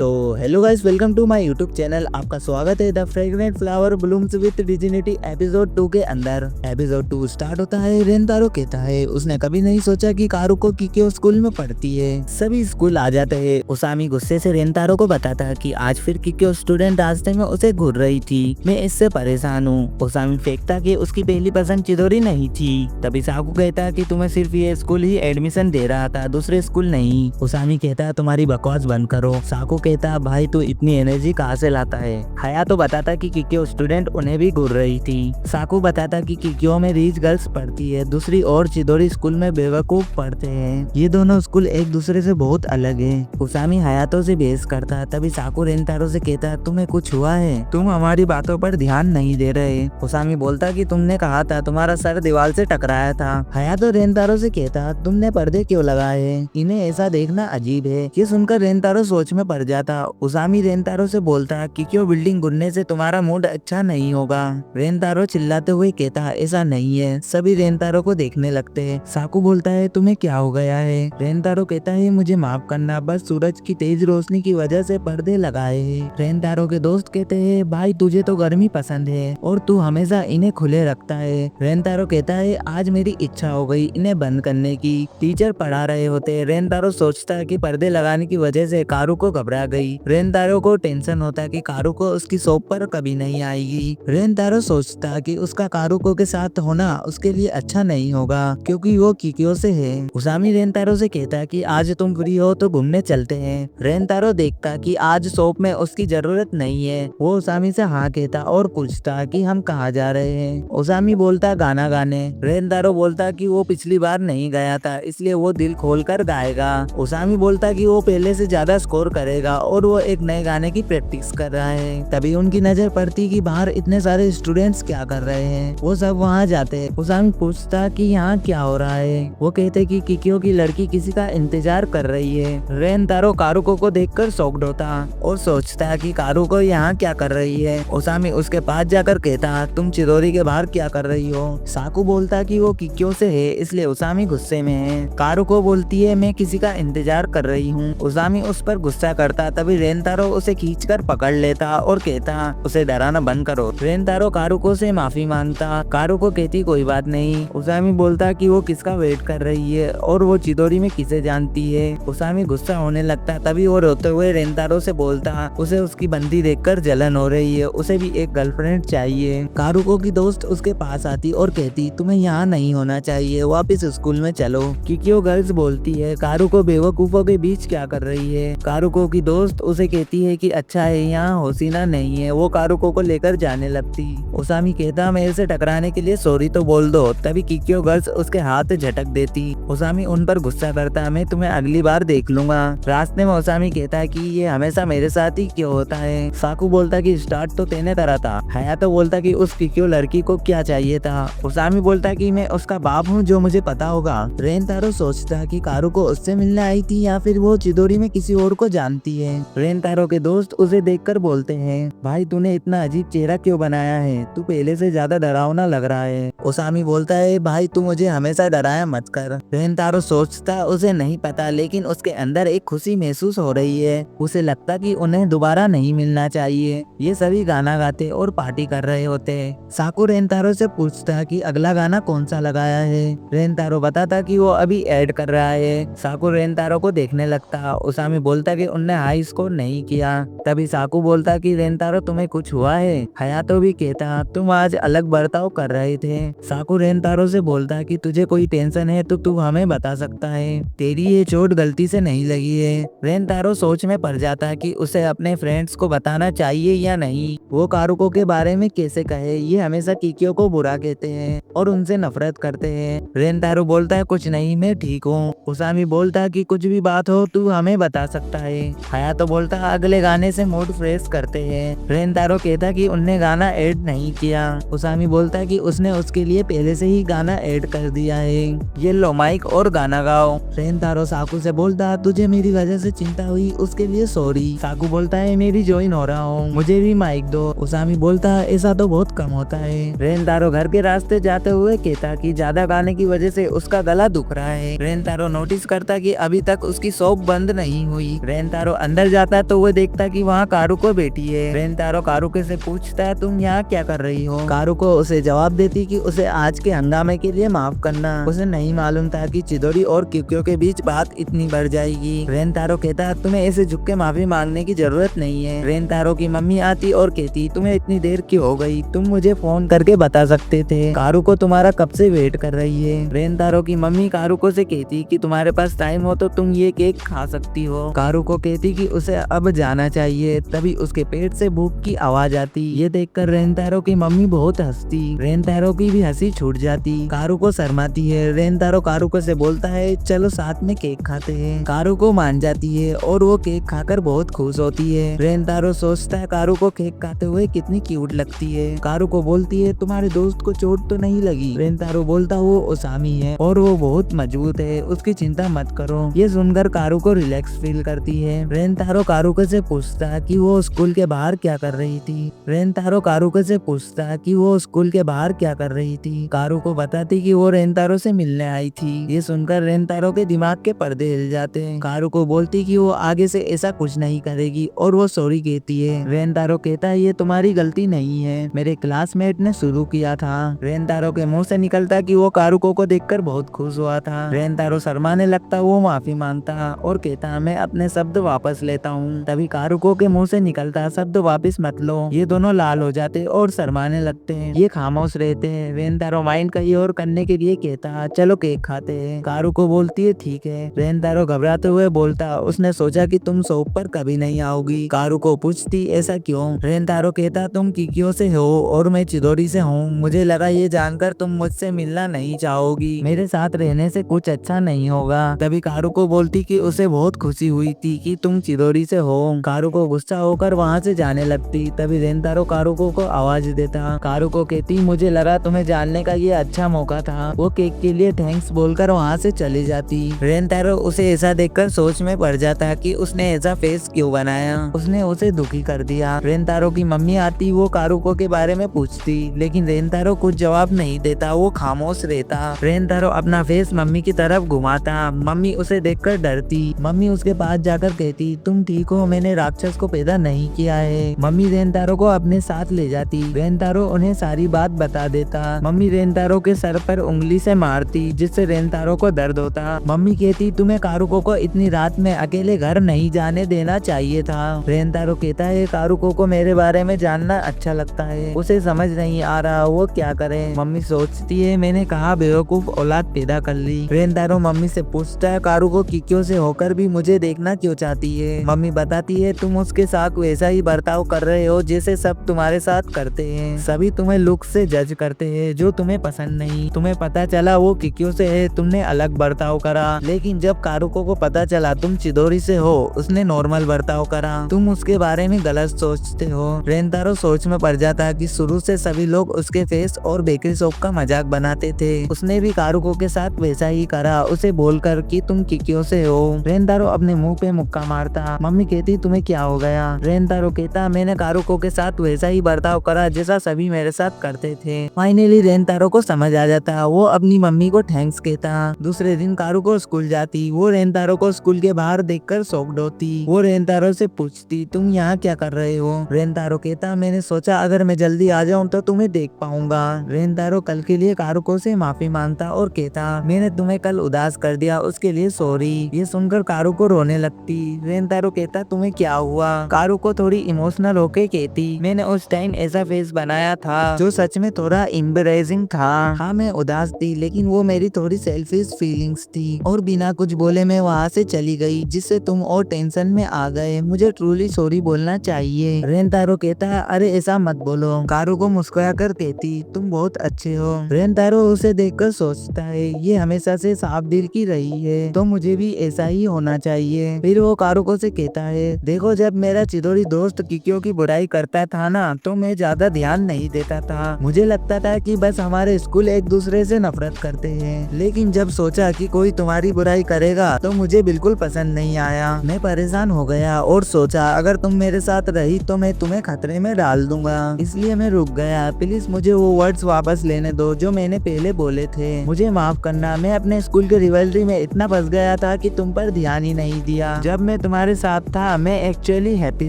तो hello guys, welcome to my YouTube channel. आपका स्वागत है the fragrant flower blooms with dignity episode 2 के अंदर। एपिसोड 2 स्टार्ट होता है। रेंतारो कहता है उसने कभी नहीं सोचा कि कारुको किक्यो स्कूल में पढ़ती है। सभी स्कूल आ जाते हैं। उसामी गुस्से से रेंतारो को बताता है कि आज फिर किक्यो स्टूडेंट रास्ते में उसे घूर रही थी, मैं इससे परेशान हूँ। उसामी फेंकता कि उसकी पहली पसंद चिदोरी नहीं थी। तभी साकू कहता है कि तुम्हें सिर्फ ये स्कूल ही एडमिशन दे रहा था, दूसरे स्कूल नहीं। उसामी कहता है तुम्हारी बकवास बंद करो। साकू कहता भाई तू इतनी एनर्जी कहाँ से लाता है। हयातो बताता कि किक्यो स्टूडेंट उन्हें भी घूर रही थी। साकू बताता कि किक्यो में रिच गर्ल्स पढ़ती है, दूसरी ओर चिदोरी स्कूल में बेवकूफ पढ़ते हैं। ये दोनों स्कूल एक दूसरे से बहुत अलग है। उसामी हयातो से बहस करता। तभी साकू रेंतारो से कहता तुम्हें कुछ हुआ है, तुम हमारी बातों पर ध्यान नहीं दे रहे। उसामी बोलता कि तुमने कहा था तुम्हारा सर दीवार से टकराया था। हयातो रेंतारो से कहता तुमने पर्दे क्यों लगाए, इन्हें ऐसा देखना अजीब है। ये सुनकर रेंतारो सोच में पड़ जाता। उसामी रेंतारो से बोलता कि क्यों बिल्डिंग गिरने से तुम्हारा मूड अच्छा नहीं होगा। रेंतारो चिल्लाते हुए कहता ऐसा नहीं है। सभी रेंतारो को देखने लगते हैं। साकू बोलता है तुम्हें क्या हो गया है। रेंतारो कहता है मुझे माफ करना, बस सूरज की तेज रोशनी की वजह से पर्दे लगाए हैं। रेंतारो के दोस्त कहते हैं भाई तुझे तो गर्मी पसंद है और तू हमेशा इन्हें खुले रखता है। रेंतारो कहता है आज मेरी इच्छा हो गई इन्हें बंद करने की। टीचर पढ़ा रहे होते। रेंतारो सोचता है कि पर्दे लगाने की वजह से कारुको घबरा गई। रेंतारो को टेंशन होता है कि कारुको उसकी शॉप पर कभी नहीं आएगी। रेंतारो सोचता है कि उसका कारुको के साथ होना उसके लिए अच्छा नहीं होगा क्योंकि वो किक्यो से है। उसामी रेंतारो से कहता है कि आज तुम फ्री हो तो घूमने चलते हैं। रेंतारो देखता कि आज शॉप में उसकी जरूरत नहीं है। वो उसामी से हाँ कहता और पूछता कि हम कहाँ जा रहे हैं। उसामी बोलता गाना गाने। रेंतारो बोलता कि वो पिछली बार नहीं गया था इसलिए वो दिल खोल कर गाएगा। उसामी बोलता कि वो पहले से ज्यादा स्कोर करेगा और वो एक नए गाने की प्रैक्टिस कर रहा है। तभी उनकी नजर पड़ती कि बाहर इतने सारे स्टूडेंट्स क्या कर रहे हैं। वो सब वहाँ जाते हैं। उसामी पूछता कि यहाँ क्या हो रहा है। वो कहते कि किक्यो की लड़की किसी का इंतजार कर रही है। रेंतारो कारुको को देखकर शॉक्ड होता और सोचता कि कारुको यहाँ क्या कर रही है। उसामी उसके पास जाकर कहता तुम चिदोरी के बाहर क्या कर रही हो। साकू बोलता कि वो किक्यो से है इसलिए उसामी गुस्से में है। कारुको बोलती है मैं किसी का इंतजार कर रही हूँ। उसामी उस पर गुस्सा करता। तभी रेंतारो उसे खींचकर पकड़ लेता और कहता उसे डराना बंद करो। रेंतारो कारुको से माफी मांगता। कारुको कहती कोई बात नहीं। उसामी बोलता कि वो किसका वेट कर रही है और वो चिदोरी में किसे जानती है। उसामी गुस्सा होने लगता। तभी वो रोते हुए रेंतारो से बोलता उसे उसकी बंदी देखकर जलन हो रही है, उसे भी एक गर्लफ्रेंड चाहिए। कारुको की दोस्त उसके पास आती और कहती तुम्हें यहाँ नहीं होना चाहिए, वापस स्कूल में चलो। किक्यो गर्ल्स बोलती है कारुको बेवकूफों के बीच क्या कर रही है। कारुको की दोस्त उसे कहती है कि अच्छा है यहाँ होसीना नहीं है। वो कारुको को लेकर जाने लगती। उसामी कहता मेरे से टकराने के लिए सॉरी तो बोल दो। तभी किक्यो गर्ल्स उसके हाथ झटक देती। उसामी उन पर गुस्सा करता मैं तुम्हें अगली बार देख लूंगा। रास्ते में उसामी कहता है कि ये हमेशा मेरे साथ ही क्यों होता है। साकू बोलता कि स्टार्ट तो तेने करा था। हयातो बोलता कि उस किक्यो लड़की को क्या चाहिए था। उसामी बोलता कि मैं उसका बाप हूँ जो मुझे पता होगा। रेंतारो सोचता कि कारुको उससे मिलने आई थी या फिर वो चिदोरी में किसी और को जानती है। रेंतारो के दोस्त उसे देखकर बोलते हैं भाई तूने इतना अजीब चेहरा क्यों बनाया है, तू पहले से ज्यादा डरावना लग रहा है। उसामी बोलता है भाई तू मुझे हमेशा डराया मत कर। रेंतारो सोचता उसे नहीं पता लेकिन उसके अंदर एक खुशी महसूस हो रही है। उसे लगता कि उन्हें दोबारा नहीं मिलना चाहिए। ये सभी गाना गाते और पार्टी कर रहे होते। साकू रेंतारो से पूछता कि अगला गाना कौन सा लगाया है। रेंतारो बताता कि वो अभी ऐड कर रहा है। साकू रेंतारो को देखने लगता। उसामी बोलता कि उनने हाई स्कोर नहीं किया। तभी साकू बोलता कि रेंतारो तुम्हें कुछ हुआ है। हयातो भी कहता तुम आज अलग बर्ताव कर रहे थे। साकू रेंतारो से बोलता कि तुझे कोई टेंशन है तो तू हमें बता सकता है, तेरी ये चोट गलती से नहीं लगी है। रेंतारो सोच में पड़ जाता कि उसे अपने फ्रेंड्स को बताना चाहिए या नहीं। वो कारुको के बारे में कैसे कहे, ये हमेशा किक्यो को बुरा कहते हैं और उनसे नफरत करते हैं। रेंतारो बोलता है कुछ नहीं मैं ठीक हूँ। उसामी बोलता कि कुछ भी बात हो तू हमें बता सकता है। हयातो बोलता अगले गाने से मूड फ्रेश करते हैं। रेंतारो कहता कि उनने गाना ऐड नहीं किया। उसामी बोलता कि उसने उसके लिए पहले से ही गाना ऐड कर दिया है, ये लो माइक और गाना गाओ। रेंतारो साकू से बोलता तुझे मेरी वजह से चिंता हुई उसके लिए सॉरी। साकू बोलता है मैं भी ज्वाइन हो रहा हूँ, मुझे भी माइक दो। उसामी बोलता ऐसा तो बहुत कम होता है। रेंतारो घर के रास्ते जाते हुए कहता कि ज्यादा गाने की वजह से उसका गला दुख रहा है। रेंतारो नोटिस करता कि अभी तक उसकी शॉप बंद नहीं हुई। रेंतारो अंदर जाता तो वो देखता कि वहाँ कारुको बैठी है। रेंतारो कारुको से पूछता है तुम यहाँ क्या कर रही हो। कारुको उसे जवाब देती कि उसे आज के हंगामे के लिए माफ करना। उसे नहीं मालूम था कि चिदोरी और क्यूक्यो के बीच बात इतनी बढ़ जाएगी। रेंतारो कहता तुम्हें ऐसे झुक के माफी मांगने की जरूरत नहीं है। रेंतारो की मम्मी आती और कहती तुम्हें इतनी देर क्यों हो गई, तुम मुझे फोन करके बता सकते थे, कारुको तुम्हारा कब से वेट कर रही है। रेंतारो की मम्मी कारुको से कहती कि तुम्हारे पास टाइम हो तो तुम ये केक खा सकती हो। कारुको कहती कि उसे अब जाना चाहिए। तभी उसके पेट से भूख की आवाज आती। ये देखकर रेंतारो की मम्मी बहुत हंसती। रेंतारो की भी हंसी छूट जाती। कारुको शर्माती है। रेंतारो कारुको से बोलता है चलो साथ में केक खाते हैं। कारुको मान जाती है और वो केक खाकर बहुत खुश होती है। रेंतारो सोचता है कारुको केक खाते हुए कितनी क्यूट लगती है। कारुको बोलती है तुम्हारे दोस्त को चोट तो नहीं लगी। रेंतारो बोलता वो ओसामी है और वो बहुत मजबूत है, उसकी चिंता मत करो। ये सुनकर कारुको रिलैक्स फील करती है। रेंतारो कारुको से पूछता कि वो स्कूल के बाहर क्या कर रही थी। रेंतारो कारुको से पूछता कि वो स्कूल के बाहर क्या कर रही थी। कारुको बताती कि वो रेंतारो से मिलने आई थी। ये सुनकर रेंतारो के दिमाग के पर्दे हिल जाते हैं। कारुको बोलती कि वो आगे से ऐसा कुछ नहीं करेगी और वो सॉरी कहती है। रेंतारो कहता है ये तुम्हारी गलती नहीं है, मेरे क्लासमेट ने शुरू किया था। रेंतारो के मुंह से निकलता कि वो कारुको को देखकर बहुत खुश हुआ था। रेंतारो शर्माने लगता, वो माफी मांगता और कहता मैं अपने शब्द वापस लेता हूँ। तभी कारुको के मुंह से निकलता शब्द वापस मत लो। ये दोनों लाल हो जाते और शर्माने लगते हैं। ये खामोश रहते हैं। रेंतारो माइंड कहीं और करने के लिए कहता चलो केक खाते हैं। कारुको बोलती है ठीक है। रेंतारो घबराते हुए बोलता उसने सोचा कि तुम शॉप पर कभी नहीं आओगी। कारुको पूछती ऐसा क्यों। रेंतारो कहता तुम किकियो से हो और मैं चिदोरी से हूँ, मुझे लगा ये जानकर तुम मुझसे मिलना नहीं चाहोगी, मेरे साथ रहने से कुछ अच्छा नहीं होगा। तभी कारुको बोलती कि उसे बहुत खुशी हुई थी कि तुम चिदोरी से हो। कारुको गुस्सा होकर वहाँ से जाने लगती। तभी रेंतारो कारुको को आवाज देता। कारुको कहती मुझे लगा तुम्हें जानने का ये अच्छा मौका था। वो केक के लिए थैंक्स बोलकर वहाँ से चली जाती। रेंतारो उसे ऐसा देखकर सोच में पड़ जाता कि उसने ऐसा फेस क्यों बनाया, उसने उसे दुखी कर दिया। रेंतारो की मम्मी आती, वो कारुको के बारे में पूछती लेकिन रेंतारो कुछ जवाब नहीं देता, वो खामोश रहता। रेंतारो अपना फेस मम्मी की तरफ घुमाता। मम्मी उसे देखकर डरती। मम्मी उसके पास जाकर कहती तुम ठीक हो, मैंने राक्षस को पैदा नहीं किया है। मम्मी रेंतारो को अपने साथ ले जाती। रेंतारो उन्हें सारी बात बता देता। मम्मी रेंतारो के सर पर उंगली से मारती जिससे रेंतारो को दर्द होता। मम्मी कहती तुम्हें कारुको को इतनी रात में अकेले घर नहीं जाने देना चाहिए था। रेंतारो कहता है कारुको को मेरे बारे में जानना अच्छा लगता है, उसे समझ नहीं आ रहा वो क्या करे। मम्मी सोचती है मैंने कहा बेवकूफ औलाद पैदा कर ली। रेंतारो मम्मी से पूछता है कारुको किकियो से होकर भी मुझे देखना क्यों चाहती है। मम्मी बताती है तुम उसके साथ वैसा ही बर्ताव कर रहे हो जैसे सब तुम्हारे साथ करते हैं। सभी तुम्हें लुक से जज करते हैं जो तुम्हें पसंद नहीं। तुम्हें पता चला वो किकियो से है, तुमने अलग बर्ताव करा, लेकिन जब कारुको को पता चला तुम चिदोरी से हो, उसने नॉर्मल बर्ताव करा। तुम उसके बारे में गलत सोचते हो। रेंतारो सोच में पड़ जाता है कि शुरू से सभी लोग उसके फेस और बेकरी शॉप का मजाक बनाते थे। उसने भी कारुको के साथ वैसा ही करा, उसे बोलकर कि तुम किकियो से हो। रेंतारो अपने मुंह पे मुक्का मारता। मम्मी कहती तुम्हें क्या हो गया। रेंतारो कहता मैंने कारुको के साथ वैसा ही बर्ताव करा जैसा सभी मेरे साथ करते थे। फाइनली रेंतारो को समझ आ जाता, वो अपनी मम्मी को थैंक्स कहता। दूसरे दिन कारुको स्कूल जाती। वो रेंतारो को स्कूल के बाहर देखकर शॉक्ड होती। वो रेंतारो से पूछती तुम यहाँ क्या कर रहे हो। रेंतारो कहता मैंने सोचा अगर मैं जल्दी आ जाऊँ तो तुम्हें देख पाऊंगा। रेंतारो कल के लिए कारुको से माफी मांगता और कहता मैंने तुम्हें कल उदास कर दिया, उसके लिए सॉरी। ये सुनकर कारुको रोने लगती। रेंतारो कहता तुम्हें क्या हुआ। कारुको थोड़ी इमोशनल होके कहती मैंने उस टाइम ऐसा फेस बनाया था जो सच में थोड़ा एम्बैरेसिंग था। हाँ मैं उदास थी लेकिन वो मेरी थोड़ी सेल्फिश फीलिंग्स थी और बिना कुछ बोले मैं वहाँ से चली गई जिससे तुम और टेंशन में आ गए, मुझे ट्रूली सॉरी बोलना चाहिए। रेंतारो कहता है अरे ऐसा मत बोलो। कारुको मुस्कुरा कर कहती तुम बहुत अच्छे हो। रेंतारो उसे देखकर सोचता है ये हमेशा से साफ दिल की रही है तो मुझे भी ऐसा ही होना चाहिए। फिर वो कारुको से कहता है देखो जब मेरा चिदोरी दोस्त किकियो की बुराई करता था ना तो मैं ज्यादा ध्यान नहीं देता था, मुझे लगता था कि बस हमारे स्कूल एक दूसरे से नफरत करते हैं, लेकिन जब सोचा कि कोई तुम्हारी बुराई करेगा तो मुझे बिल्कुल पसंद नहीं आया। मैं परेशान हो गया और सोचा अगर तुम मेरे साथ रही तो मैं तुम्हें खतरे में डाल दूंगा, इसलिए मैं रुक गया। प्लीज मुझे वो वर्ड्स वापस लेने दो जो मैंने पहले बोले थे, मुझे माफ करना। मैं अपने स्कूल के रिवलरी में इतना फंस गया था कि तुम पर ध्यान ही नहीं दिया। जब मैं तुम्हारे साथ था मैं एक्चुअली हैप्पी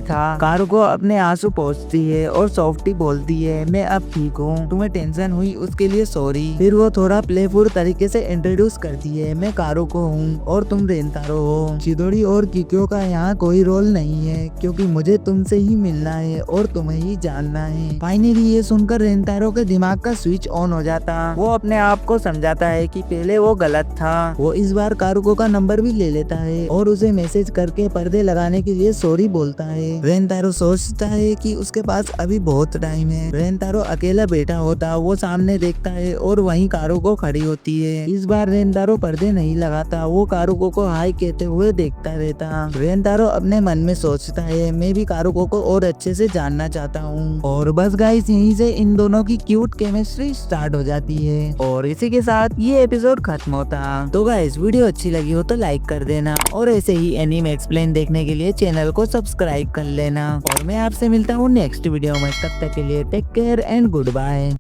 था। कारुको अपने आंसू पोंछती है और सॉफ्टी बोलती है मैं अब ठीक हूँ, तुम्हें टेंशन हुई उसके लिए सॉरी। फिर वो थोड़ा प्लेफुल तरीके से इंट्रोड्यूस करती है मैं कारुको हूँ और तुम रेंतारो हो। चिदोरी और किक्यो का यहाँ कोई रोल नहीं है क्योंकि मुझे तुमसे ही मिलना है और तुम्हें ही जानना है। फाइनली ये सुनकर रेंतारो के दिमाग का स्विच ऑन हो जाता। वो अपने आप को समझाता है कि पहले वो गलत था। वो इस बार कारुको का नंबर भी ले लेता है और उसे मैसेज करके पर्दे लगाने के लिए सॉरी बोलता है। रेंतारो सोचता है कि उसके पास अभी बहुत टाइम है। रेंतारो अकेला बैठा होता वो सामने देखता है और वहीं कारुको खड़ी होती है। इस बार रेंतारो पर्दे नहीं लगाता, वो कारुको को हाय कहते हुए देखता रहता। रेंतारो अपने मन में सोचता है मैं भी कारुको को और अच्छे से जानना चाहता हूँ। और बस गाइस यहीं से इन दोनों की क्यूट केमिस्ट्री स्टार्ट हो जाती है और इसी के साथ ये एपिसोड खत्म होता। तो गाइस वीडियो अच्छी लगी हो तो लाइक कर देना और ऐसे ही एनीमे एक्सप्लेन देखने के लिए चैनल को सब्सक्राइब कर लेना। और मैं आपसे मिलता हूँ नेक्स्ट वीडियो में, तब तक के लिए take care and good bye.